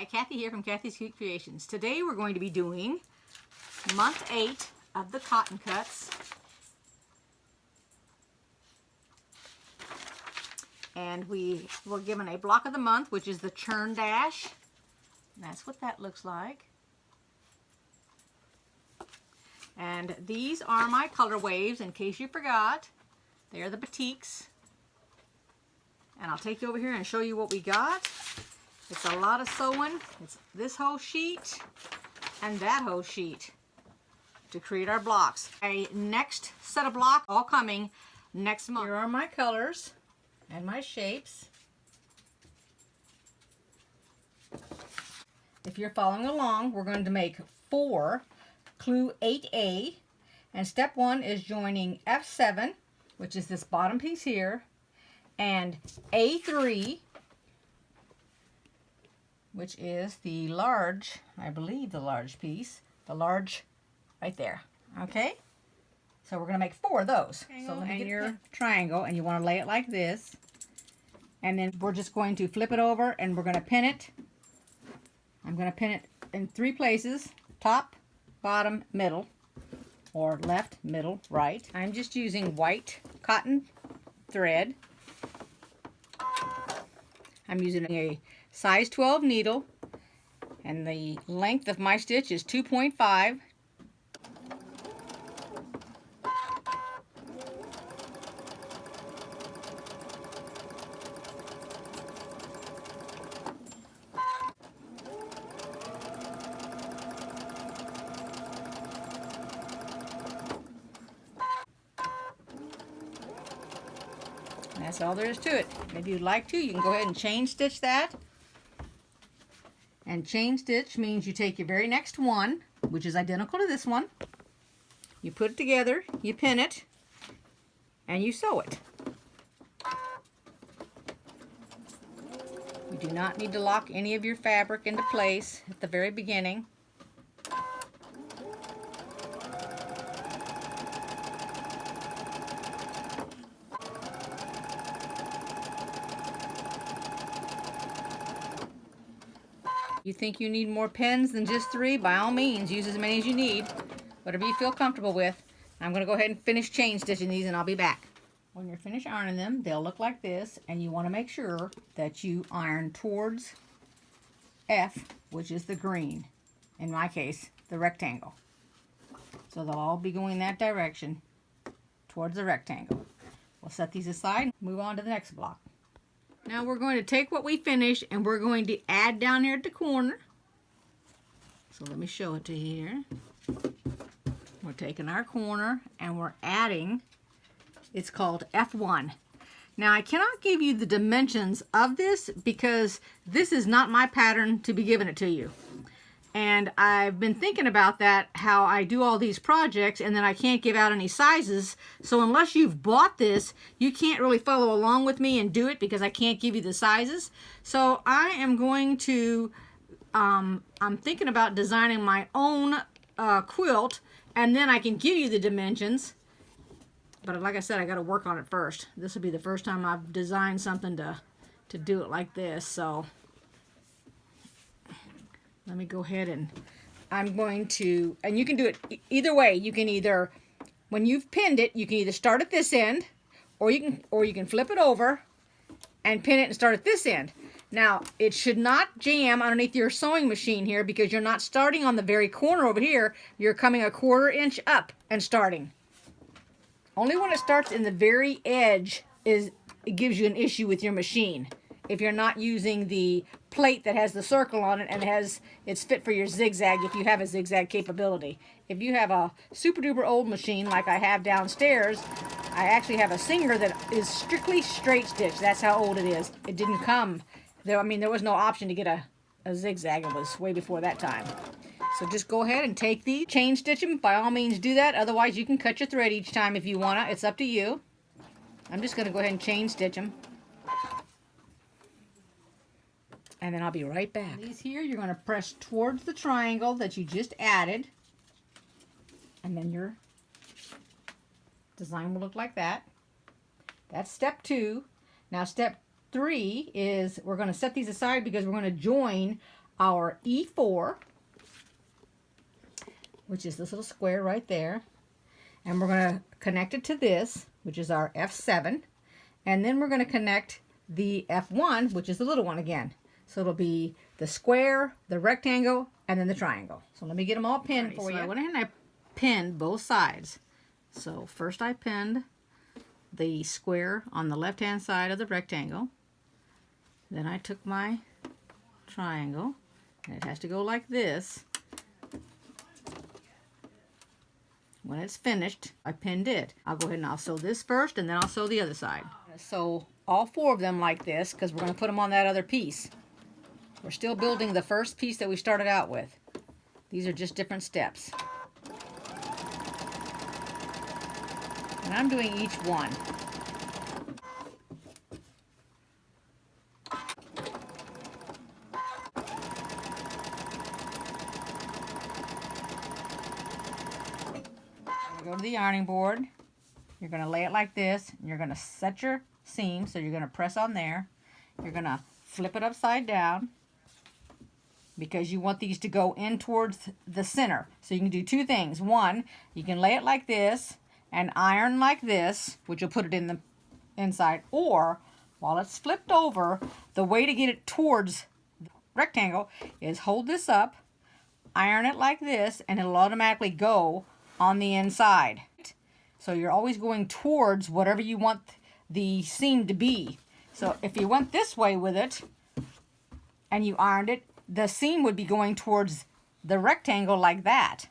Hi, Kathy here from Kathy's Cute Creations. Today we're going to be doing month 8 of the cotton cuts. And we were given a block of the month, which is the churn dash. And that's what that looks like. And these are my color waves, in case you forgot. They are the batiks. And I'll take you over here and show you what we got. It's a lot of sewing. It's this whole sheet and that whole sheet to create our blocks. A next set of blocks all coming next month. Here are my colors and my shapes. If you're following along, we're going to make 4 clue 8A, and step 1 is joining F7, which is this bottom piece here, and A3, which is the large, I believe the large piece, the large right there. Okay, so we're going to make 4 of those. So let me get your triangle, and you want to lay it like this, and then we're just going to flip it over and we're going to pin it. I'm going to pin it in 3 places: top, bottom, middle, or left, middle, right. I'm just using white cotton thread. I'm using a size 12 needle, and the length of my stitch is 2.5. That's all there is to it. If you'd like to, you can go ahead and chain stitch that. And chain stitch means you take your very next one, which is identical to this one, you put it together, you pin it, and you sew it. You do not need to lock any of your fabric into place at the very beginning. You think you need more pins than just 3? By all means, use as many as you need, whatever you feel comfortable with. I'm going to go ahead and finish chain stitching these, and I'll be back. When you're finished ironing them, they'll look like this, and you want to make sure that you iron towards F, which is the green, in my case, the rectangle. So they'll all be going that direction, towards the rectangle. We'll set these aside and move on to the next block. Now we're going to take what we finished and we're going to add down here at the corner. So let me show it to you here. We're taking our corner and we're adding, it's called F1. Now I cannot give you the dimensions of this because this is not my pattern to be giving it to you. And I've been thinking about that, how I do all these projects and then I can't give out any sizes. So unless you've bought this, you can't really follow along with me and do it because I can't give you the sizes. So I am going to, I'm thinking about designing my own quilt, and then I can give you the dimensions. But like I said, I got to work on it first. This will be the first time I've designed something to do it like this. So let me go ahead and I'm going to, and you can do it either way. You can either, when you've pinned it, you can either start at this end, or you can flip it over and pin it and start at this end. Now, it should not jam underneath your sewing machine here because you're not starting on the very corner over here. You're coming 1/4 inch up and starting. Only when it starts in the very edge it gives you an issue with your machine. If you're not using the plate that has the circle on it and it's fit for your zigzag, if you have a zigzag capability. If you have a super duper old machine like I have downstairs, I actually have a Singer that is strictly straight stitch. That's how old it is. It didn't come there. I mean, there was no option to get a zigzag. It was way before that time. So just go ahead and take the chain stitch them. By all means do that. Otherwise you can cut your thread each time if you want to. It's up to you. I'm just going to go ahead and chain stitch them. And then I'll be right back. These here, you're going to press towards the triangle that you just added. And then your design will look like that. That's step 2. Now step 3 is we're going to set these aside because we're going to join our E4, which is this little square right there. And we're going to connect it to this, which is our F7. And then we're going to connect the F1, which is the little one again. So it'll be the square, the rectangle, and then the triangle. So let me get them all pinned for you. I went ahead and I pinned both sides. So first I pinned the square on the left-hand side of the rectangle. Then I took my triangle, and it has to go like this. When it's finished, I pinned it. I'll go ahead and I'll sew this first, and then I'll sew the other side. Sew all four of them like this because we're going to put them on that other piece. We're still building the first piece that we started out with. These are just different steps. And I'm doing each one. Go to the ironing board. You're going to lay it like this, and you're going to set your seam, so you're going to press on there. You're going to flip it upside down because you want these to go in towards the center. So you can do two things. One, you can lay it like this and iron like this, which will put it in the inside, or while it's flipped over, the way to get it towards the rectangle is hold this up, iron it like this, and it'll automatically go on the inside. So you're always going towards whatever you want the seam to be. So if you went this way with it and you ironed it, the seam would be going towards the rectangle like that.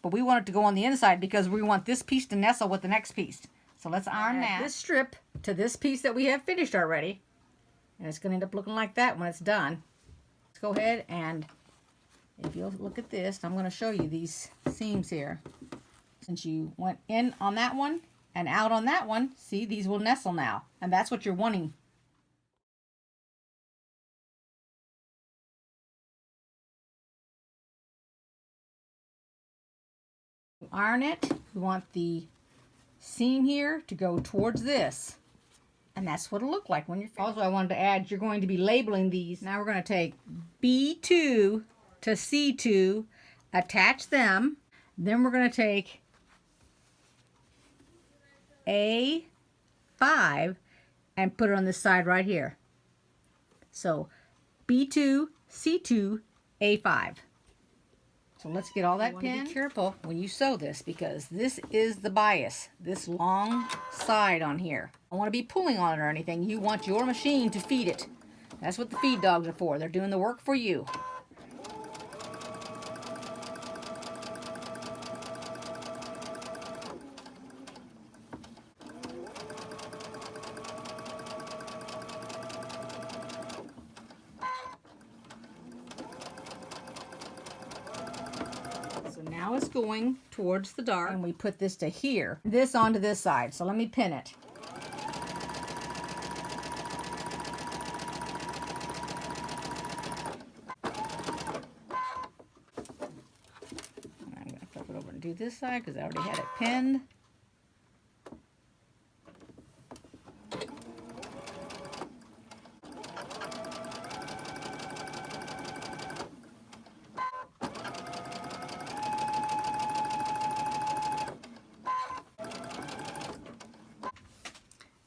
But we want it to go on the inside because we want this piece to nestle with the next piece. So let's iron that. This strip to this piece that we have finished already. And it's going to end up looking like that when it's done. Let's go ahead and, if you'll look at this, I'm going to show you these seams here. Since you went in on that one and out on that one, see, these will nestle now. And that's what you're wanting. Iron it. You want the seam here to go towards this. And that's what it'll look like when you're finished. Also, I wanted to add, you're going to be labeling these. Now we're going to take B2 to C2, attach them. Then we're going to take A5 and put it on this side right here. So B2, C2, A5. So let's get all that pinned. Be careful when you sew this because this is the bias, this long side on here. I don't want to be pulling on it or anything. You want your machine to feed it. That's what the feed dogs are for. They're doing the work for you. Now it's going towards the dark, and we put this to here, this onto this side. So let me pin it. I'm going to flip it over and do this side because I already had it pinned.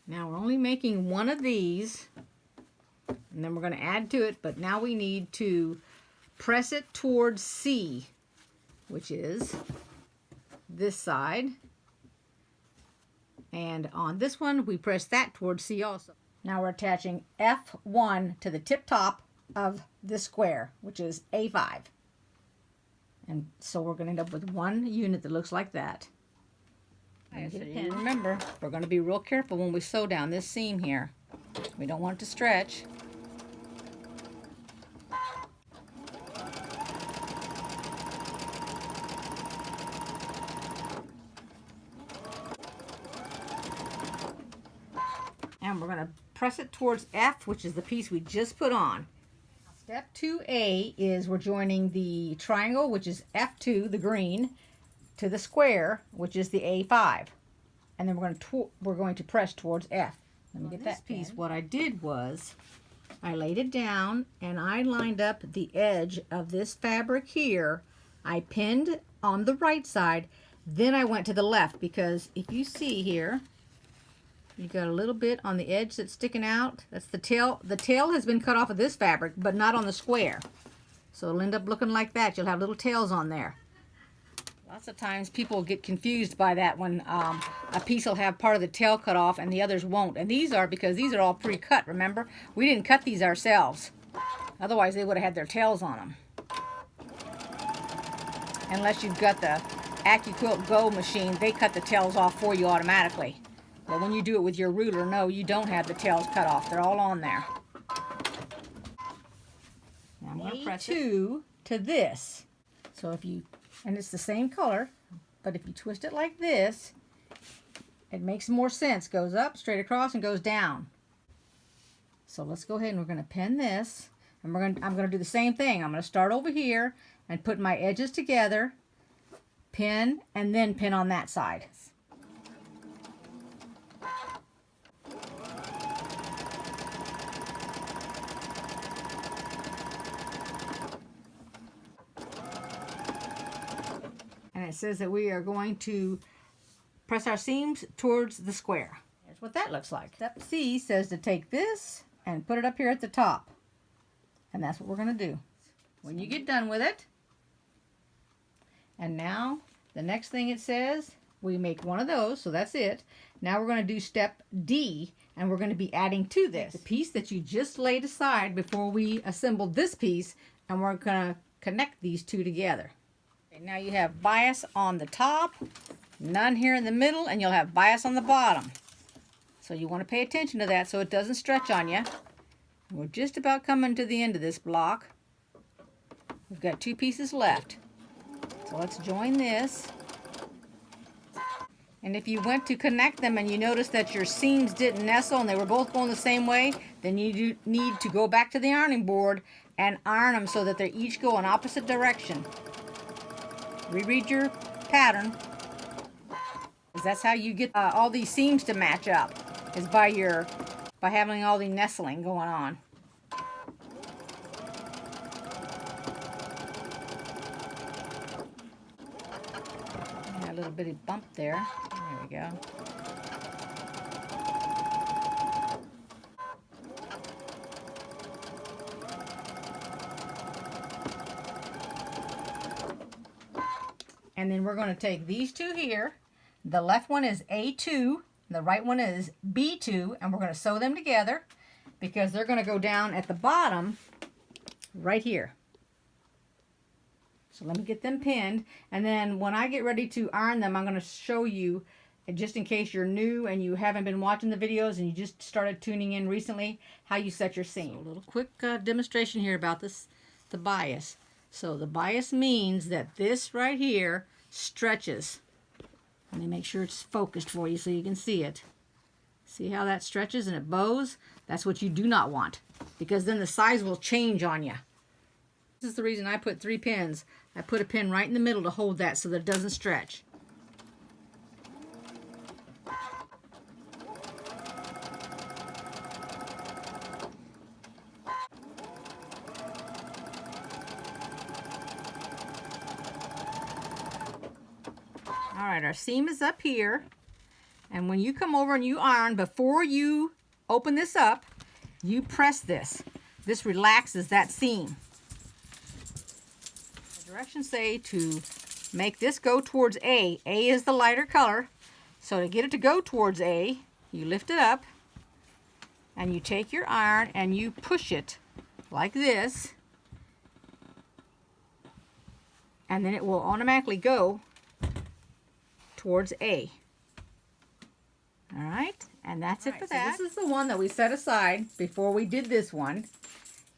Now we're only making one of these, and then we're going to add to it, but now we need to press it towards C, which is this side. And on this one, we press that towards C also. Now we're attaching F1 to the tip top of this square, which is A5. And so we're going to end up with one unit that looks like that. And remember, we're going to be real careful when we sew down this seam here. We don't want it to stretch. And we're going to press it towards F, which is the piece we just put on. Step 2A is we're joining the triangle, which is F2, the green, to the square, which is the A5, and then we're going to press towards F. Let me get that piece. What I did was I laid it down and I lined up the edge of this fabric here. I pinned on the right side, then I went to the left, because if you see here, you got a little bit on the edge that's sticking out. That's the tail. The tail has been cut off of this fabric, but not on the square. So it'll end up looking like that. You'll have little tails on there. Lots of times people get confused by that when a piece will have part of the tail cut off and the others won't. And these are because these are all pre-cut, remember? We didn't cut these ourselves. Otherwise they would have had their tails on them. Unless you've got the Quilt Go machine, they cut the tails off for you automatically. But when you do it with your ruler, no, you don't have the tails cut off. They're all on there. Now I'm going to press A2 to this. So if you, and it's the same color, but if you twist it like this, it makes more sense. Goes up, straight across, and goes down. So let's go ahead and we're going to pin this. And I'm going to do the same thing. I'm going to start over here and put my edges together, pin, and then pin on that side. And it says that we are going to press our seams towards the square. Here's what that looks like. Step C says to take this and put it up here at the top. And that's what we're going to do. When you get done with it, and now the next thing it says, we make one of those, so that's it. Now we're going to do step D, and we're going to be adding to this the piece that you just laid aside before we assembled this piece, and we're going to connect these two together. Okay, now you have bias on the top, none here in the middle, and you'll have bias on the bottom. So you want to pay attention to that so it doesn't stretch on you. We're just about coming to the end of this block. We've got two pieces left. So let's join this. And if you went to connect them and you noticed that your seams didn't nestle and they were both going the same way, then you need to go back to the ironing board and iron them so that they each go in opposite direction. Reread your pattern. Because that's how you get all these seams to match up, is by having all the nestling going on. Got a little bitty bump there. There we go. And then we're going to take these two here. The left one is A2, the right one is B2, and we're going to sew them together because they're going to go down at the bottom right here. So let me get them pinned, and then when I get ready to iron them, I'm going to show you, just in case you're new and you haven't been watching the videos and you just started tuning in recently, how you set your seam. So a little quick demonstration here about this, the bias. So the bias means that this right here stretches. Let me make sure it's focused for you so you can see it. See how that stretches and it bows? That's what you do not want, because then the size will change on you. This is the reason I put 3 pins. I put a pin right in the middle to hold that so that it doesn't stretch. Alright, our seam is up here, and when you come over and you iron, before you open this up, you press this. This relaxes that seam. The directions say to make this go towards A. A is the lighter color, so to get it to go towards A, you lift it up, and you take your iron and you push it like this, and then it will automatically go towards A. Alright, and that's it for that. So this is the one that we set aside before we did this one.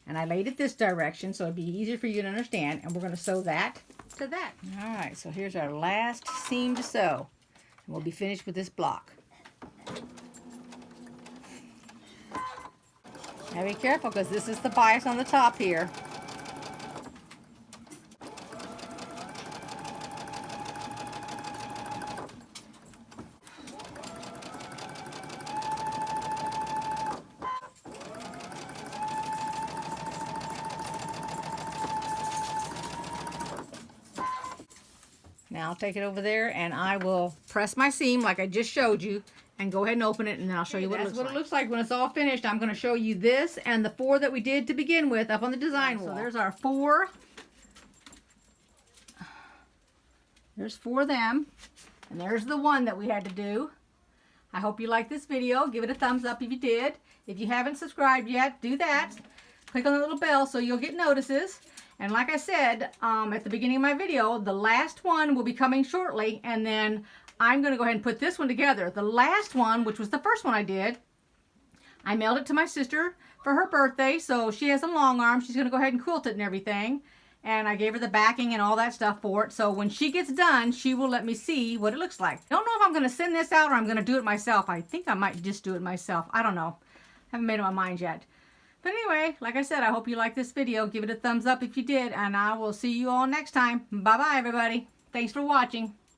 And I laid it this direction so it'd be easier for you to understand. And we're going to sew that to that. Alright, so here's our last seam to sew. And we'll be finished with this block. Now be careful, because this is the bias on the top here. Now I'll take it over there and I will press my seam like I just showed you and go ahead and open it, and then I'll show you what it looks like when it's all finished. I'm going to show you this and the 4 that we did to begin with up on the design wall. So there's our 4. There's 4 of them, and there's the 1 that we had to do. I hope you liked this video. Give it a thumbs up if you did. If you haven't subscribed yet, do that. Click on the little bell so you'll get notices. And like I said at the beginning of my video, the last one will be coming shortly, and then I'm going to go ahead and put this one together. The last one, which was the first one I did, I mailed it to my sister for her birthday, so she has a long arm. She's going to go ahead and quilt it and everything. And I gave her the backing and all that stuff for it. So when she gets done, she will let me see what it looks like. Don't know if I'm going to send this out or I'm going to do it myself. I think I might just do it myself. I don't know. Haven't made up my mind yet. But anyway, like I said, I hope you liked this video. Give it a thumbs up if you did, and I will see you all next time. Bye-bye, everybody. Thanks for watching.